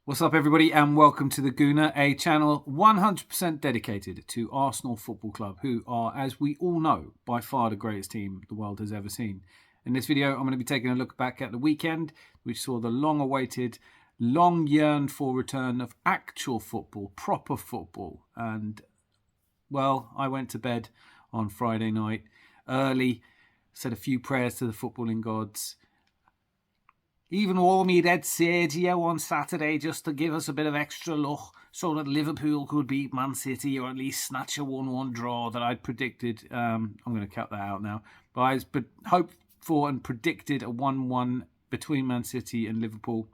What's up, everybody, and welcome to the Gooner, a channel 100% dedicated to Arsenal Football Club, who are, as we all know, by far the greatest team the world has ever seen. In this video, I'm going to be taking a look back at the weekend, which saw the long-awaited, long-yearned-for return of actual football, proper football. And, well, I went to bed on Friday night early, said a few prayers to the footballing gods, even wore me red Sergio on Saturday just to give us a bit of extra luck so that Liverpool could beat Man City or at least snatch a 1-1 draw that I'd predicted. I'm going to cut that out now. But I hoped for and predicted a 1-1 between Man City and Liverpool.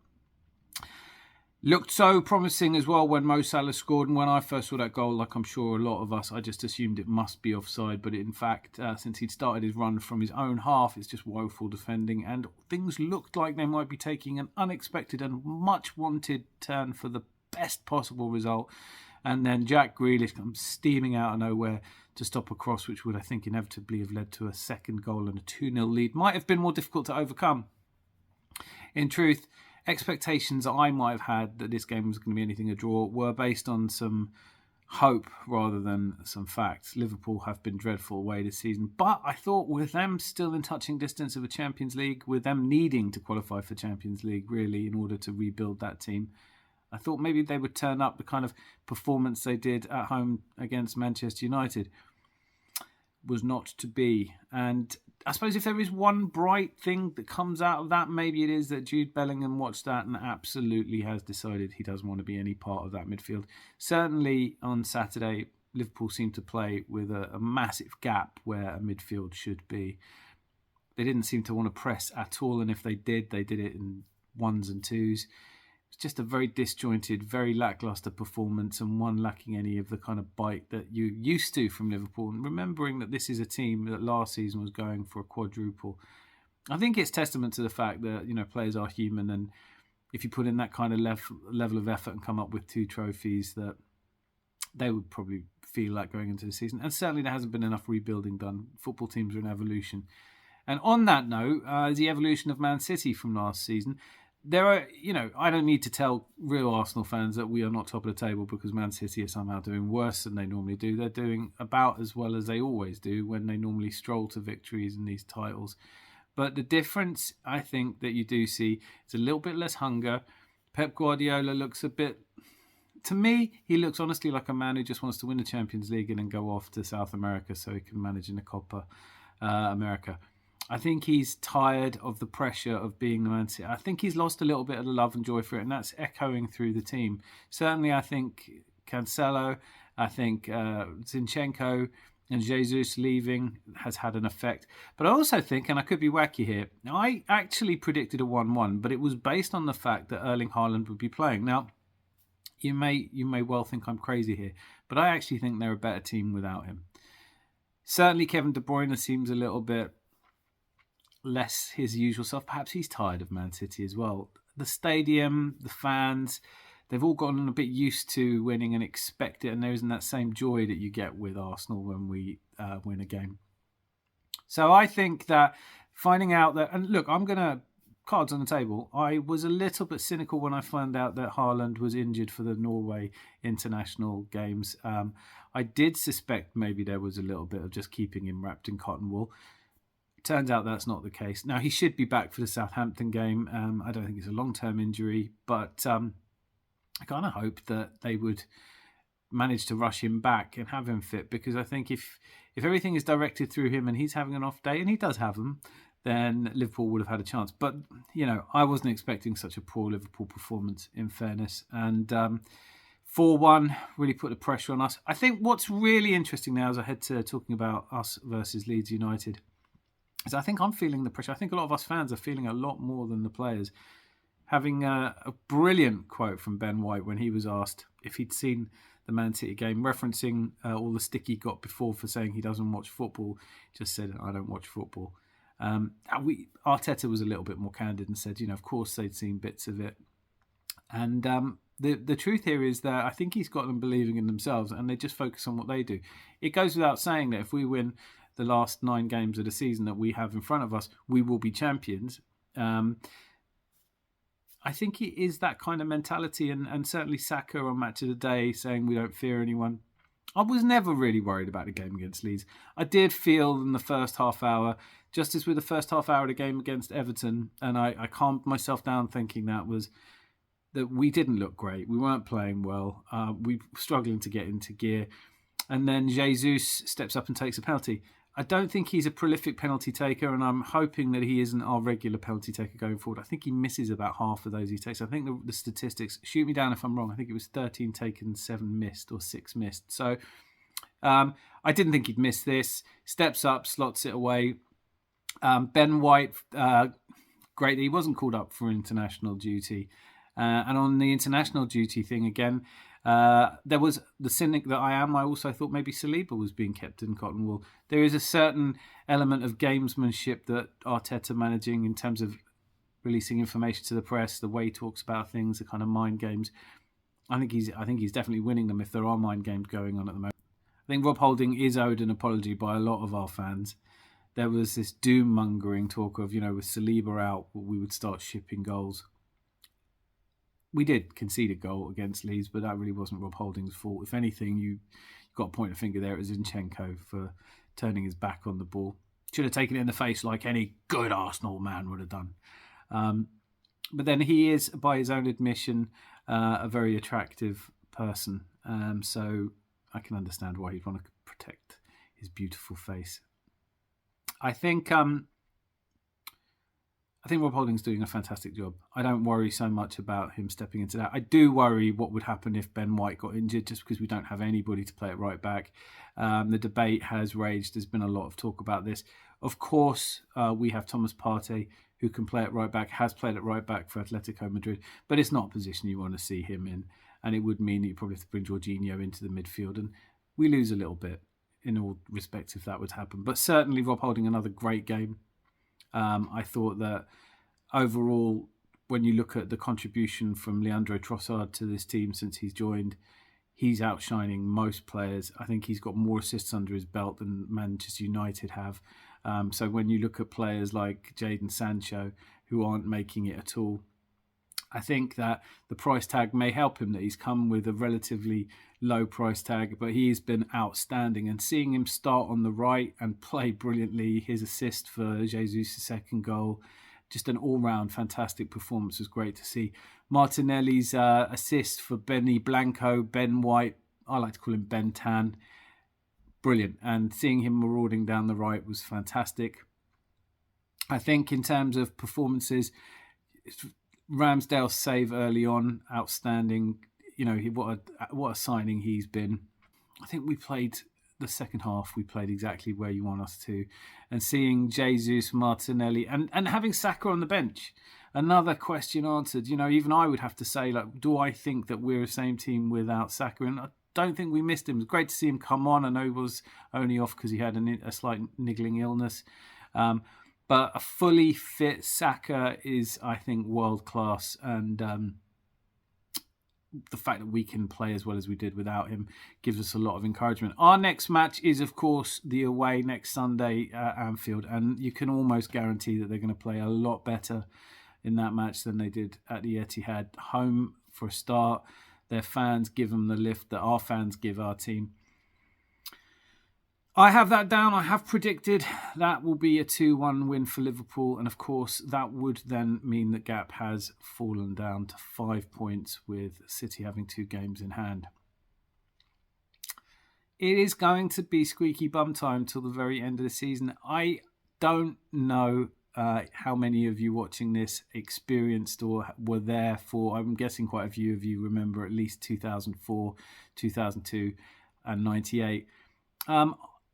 Looked so promising as well when Mo Salah scored, and when I first saw that goal, like I'm sure a lot of us, I just assumed it must be offside, but in fact, since he'd started his run from his own half, it's just woeful defending, and things looked like they might be taking an unexpected and much wanted turn for the best possible result. And then Jack Grealish comes steaming out of nowhere to stop a cross, which would, I think, inevitably have led to a second goal and a 2-0 lead. Might have been more difficult to overcome. In truth, expectations I might have had that this game was going to be anything a draw were based on some hope rather than some facts. Liverpool have been dreadful away this season, but I thought with them still in touching distance of a Champions League, with them needing to qualify for Champions League really in order to rebuild that team, I thought maybe they would turn up the kind of performance they did at home against Manchester United. Was not to be. And I suppose if there is one bright thing that comes out of that, maybe it is that Jude Bellingham watched that and absolutely has decided he doesn't want to be any part of that midfield. Certainly on Saturday, Liverpool seemed to play with a massive gap where a midfield should be. They didn't seem to want to press at all, and if they did it in ones and twos. It's just a very disjointed, very lacklustre performance, and one lacking any of the kind of bite that you used to from Liverpool. And remembering that this is a team that last season was going for a quadruple, I think it's testament to the fact that, you know, players are human, and if you put in that kind of level of effort and come up with 2 trophies, that they would probably feel like going into the season. And certainly there hasn't been enough rebuilding done. Football teams are in evolution. And on that note, the evolution of Man City from last season. There are, I don't need to tell real Arsenal fans that we are not top of the table because Man City are somehow doing worse than they normally do. They're doing about as well as they always do when they normally stroll to victories in these titles. But the difference, I think, that you do see is a little bit less hunger. Pep Guardiola looks a bit, to me, he looks honestly like a man who just wants to win the Champions League and then go off to South America so he can manage in the Copa America. I think he's tired of the pressure of being the Man City. I think he's lost a little bit of the love and joy for it, and that's echoing through the team. Certainly, I think Cancelo, I think Zinchenko and Jesus leaving has had an effect. But I also think, and I could be wacky here, I actually predicted a 1-1, but it was based on the fact that Erling Haaland would be playing. Now, you may well think I'm crazy here, but I actually think they're a better team without him. Certainly, Kevin De Bruyne seems a little bit less his usual self. Perhaps he's tired of Man City as well. The stadium, the fans, they've all gotten a bit used to winning and expect it, and there isn't that same joy that you get with Arsenal when we win a game. So I think that finding out that, and look, I'm going to, cards on the table, I was a little bit cynical when I found out that Haaland was injured for the Norway international games. I did suspect maybe there was a little bit of just keeping him wrapped in cotton wool. Turns out that's not the case. Now, he should be back for the Southampton game. I don't think it's a long-term injury, but I kind of hope that they would manage to rush him back and have him fit, because I think if everything is directed through him and he's having an off day, and he does have them, then Liverpool would have had a chance. But, I wasn't expecting such a poor Liverpool performance, in fairness. And 4-1 really put the pressure on us. I think what's really interesting now, as I head to talking about us versus Leeds United, is I think I'm feeling the pressure. I think a lot of us fans are feeling a lot more than the players. Having a brilliant quote from Ben White when he was asked if he'd seen the Man City game, referencing all the stick he got before for saying he doesn't watch football, just said, I don't watch football. Arteta was a little bit more candid and said, of course they'd seen bits of it. And the truth here is that I think he's got them believing in themselves, and they just focus on what they do. It goes without saying that if we win the last 9 games of the season that we have in front of us, we will be champions. I think it is that kind of mentality, and certainly Saka on Match of the Day saying we don't fear anyone. I was never really worried about the game against Leeds. I did feel in the first half hour, just as with the first half hour of the game against Everton, and I calmed myself down thinking that we didn't look great. We weren't playing well. We were struggling to get into gear. And then Jesus steps up and takes a penalty. I don't think he's a prolific penalty taker, and I'm hoping that he isn't our regular penalty taker going forward. I think he misses about half of those he takes. I think the statistics, shoot me down if I'm wrong, I think it was 13 taken, 7 missed, or 6 missed. So I didn't think he'd miss this. Steps up, slots it away. Ben White, great. He wasn't called up for international duty. And on the international duty thing again, there was the cynic that I am. I also thought maybe Saliba was being kept in cotton wool. There is a certain element of gamesmanship that Arteta managing in terms of releasing information to the press, the way he talks about things, the kind of mind games. I think he's definitely winning them if there are mind games going on at the moment. I think Rob Holding is owed an apology by a lot of our fans. There was this doom-mongering talk of, with Saliba out, we would start shipping goals. We did concede a goal against Leeds, but that really wasn't Rob Holding's fault. If anything, you got to point a finger there at Zinchenko for turning his back on the ball. Should have taken it in the face like any good Arsenal man would have done. But then he is, by his own admission, a very attractive person. So I can understand why he'd want to protect his beautiful face. I think Rob Holding's doing a fantastic job. I don't worry so much about him stepping into that. I do worry what would happen if Ben White got injured, just because we don't have anybody to play it right back. The debate has raged. There's been a lot of talk about this. Of course, we have Thomas Partey, who can play it right back, has played it right back for Atletico Madrid, but it's not a position you want to see him in. And it would mean that you probably have to bring Jorginho into the midfield. And we lose a little bit in all respects if that would happen. But certainly Rob Holding, another great game. I thought that overall, when you look at the contribution from Leandro Trossard to this team since he's joined, he's outshining most players. I think he's got more assists under his belt than Manchester United have. So when you look at players like Jadon Sancho, who aren't making it at all, I think that the price tag may help him, that he's come with a relatively low price tag, but he's been outstanding. And seeing him start on the right and play brilliantly, his assist for Jesus' second goal, just an all-round fantastic performance, was great to see. Martinelli's assist for Benny Blanco, Ben White, I like to call him Ben Tan, brilliant. And seeing him marauding down the right was fantastic. I think in terms of performances, Ramsdale's save early on, outstanding. What a signing he's been. I think we played the second half. We played exactly where you want us to. And seeing Jesus, Martinelli, and having Saka on the bench, another question answered. Even I would have to say, do I think that we're the same team without Saka? And I don't think we missed him. It was great to see him come on. I know he was only off because he had a slight niggling illness. But a fully fit Saka is, I think, world-class. And the fact that we can play as well as we did without him gives us a lot of encouragement. Our next match is, of course, the away next Sunday at Anfield. And you can almost guarantee that they're going to play a lot better in that match than they did at the Etihad. Home for a start. Their fans give them the lift that our fans give our team. I have that down. I have predicted that will be a 2-1 win for Liverpool. And of course, that would then mean that gap has fallen down to 5 points, with City having 2 games in hand. It is going to be squeaky bum time till the very end of the season. I don't know how many of you watching this experienced or were there for, I'm guessing quite a few of you remember at least 2004, 2002 and 98.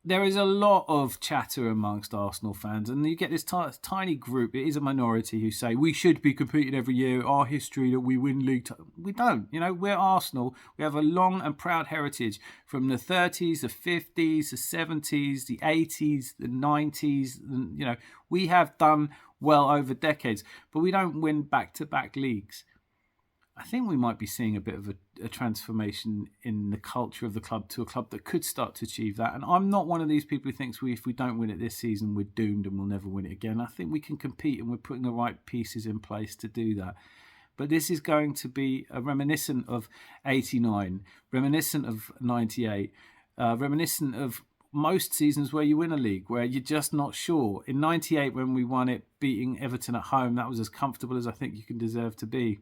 There is a lot of chatter amongst Arsenal fans, and you get this tiny group, it is a minority, who say we should be competing every year, our history that we win league. We don't. We're Arsenal. We have a long and proud heritage from the 30s, the 50s, the 70s, the 80s, the 90s. We have done well over decades, but we don't win back-to-back leagues. I think we might be seeing a bit of a transformation in the culture of the club to a club that could start to achieve that. And I'm not one of these people who thinks if we don't win it this season, we're doomed and we'll never win it again. I think we can compete, and we're putting the right pieces in place to do that. But this is going to be a reminiscent of 89, reminiscent of 98, reminiscent of most seasons where you win a league, where you're just not sure. In 98, when we won it, beating Everton at home, that was as comfortable as I think you can deserve to be.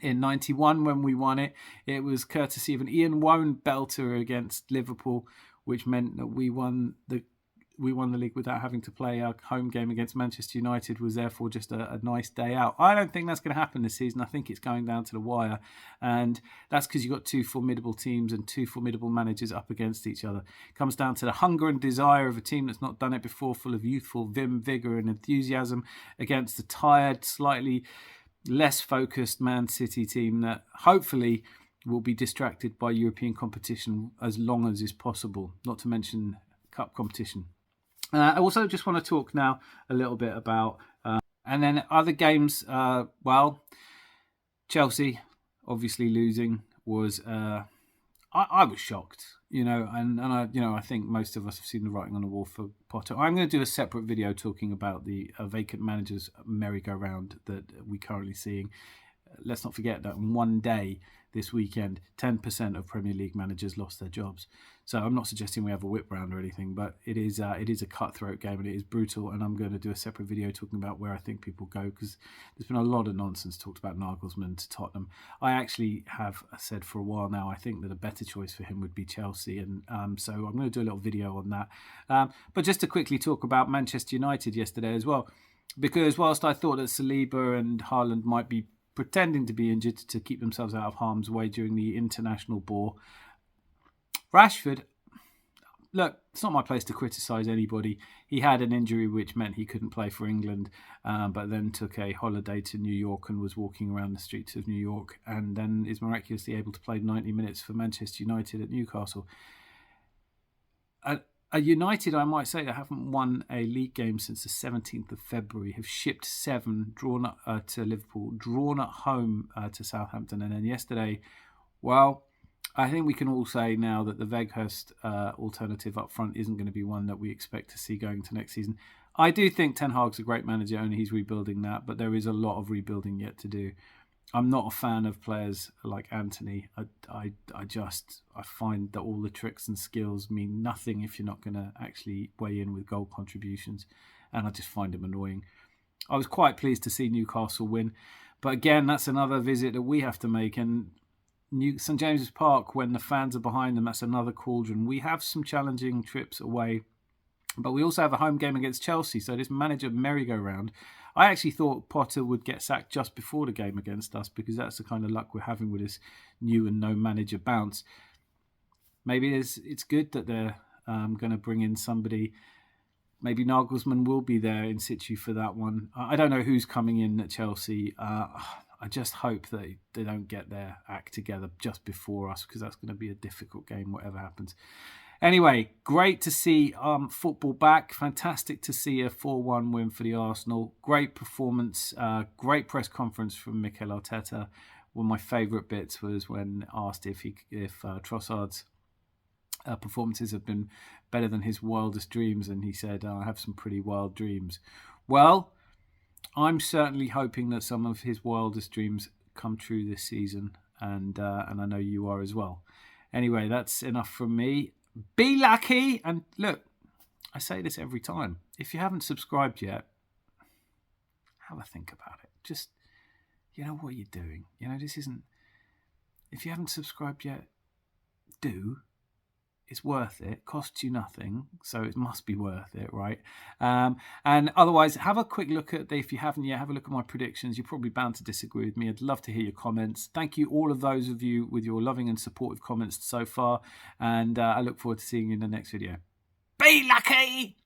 In 91, when we won it, it was courtesy of an Ian Woan belter against Liverpool, which meant that we won the league without having to play. Our home game against Manchester United was therefore just a nice day out. I don't think that's going to happen this season. I think it's going down to the wire. And that's because you've got two formidable teams and two formidable managers up against each other. It comes down to the hunger and desire of a team that's not done it before, full of youthful vim, vigour and enthusiasm, against the tired, slightly less focused Man City team that hopefully will be distracted by European competition as long as is possible, not to mention cup competition. I also just want to talk now a little bit about, and then other games. Chelsea obviously losing was, I was shocked, and I think most of us have seen the writing on the wall for Potter. I'm going to do a separate video talking about the vacant managers merry-go-round that we're currently seeing. Let's not forget that in one day this weekend, 10% of Premier League managers lost their jobs. So I'm not suggesting we have a whip round or anything, but it is a cutthroat game and it is brutal. And I'm going to do a separate video talking about where I think people go, because there's been a lot of nonsense talked about Nagelsmann to Tottenham. I actually have said for a while now, I think that a better choice for him would be Chelsea. And so I'm going to do a little video on that. But just to quickly talk about Manchester United yesterday as well, because whilst I thought that Saliba and Haaland might be pretending to be injured to keep themselves out of harm's way during the international bore, Rashford, look, it's not my place to criticise anybody. He had an injury which meant he couldn't play for England, but then took a holiday to New York and was walking around the streets of New York, and then is miraculously able to play 90 minutes for Manchester United at Newcastle. A United, I might say, that haven't won a league game since the 17th of February, have shipped 7, drawn to Liverpool, drawn at home to Southampton, and then yesterday, well, I think we can all say now that the Weghorst alternative up front isn't going to be one that we expect to see going to next season. I do think Ten Hag's a great manager and he's rebuilding that, but there is a lot of rebuilding yet to do. I'm not a fan of players like Anthony. I find that all the tricks and skills mean nothing if you're not going to actually weigh in with goal contributions, and I just find him annoying. I was quite pleased to see Newcastle win, but again, that's another visit that we have to make, and St James's Park, when the fans are behind them, that's another cauldron. We have some challenging trips away, but we also have a home game against Chelsea, so this manager merry-go-round. I actually thought Potter would get sacked just before the game against us, because that's the kind of luck we're having with this new and no manager bounce. Maybe it's good that they're going to bring in somebody. Maybe Nagelsmann will be there in situ for that one. I don't know who's coming in at Chelsea. I just hope that they don't get their act together just before us, because that's going to be a difficult game, whatever happens. Anyway, great to see football back. Fantastic to see a 4-1 win for the Arsenal. Great performance. Great press conference from Mikel Arteta. One of my favourite bits was when asked if Trossard's performances have been better than his wildest dreams, and he said, I have some pretty wild dreams. Well, I'm certainly hoping that some of his wildest dreams come true this season, and I know you are as well. Anyway, that's enough from me. Be lucky, and look, I say this every time. If you haven't subscribed yet, have a think about it. Just, you know what you're doing. This isn't. If you haven't subscribed yet, do. It's worth it. Costs you nothing, so it must be worth it, right? And otherwise, have a quick look at if you haven't yet, have a look at my predictions. You're probably bound to disagree with me. I'd love to hear your comments. Thank you, all of those of you with your loving and supportive comments so far, and I look forward to seeing you in the next video. Be lucky!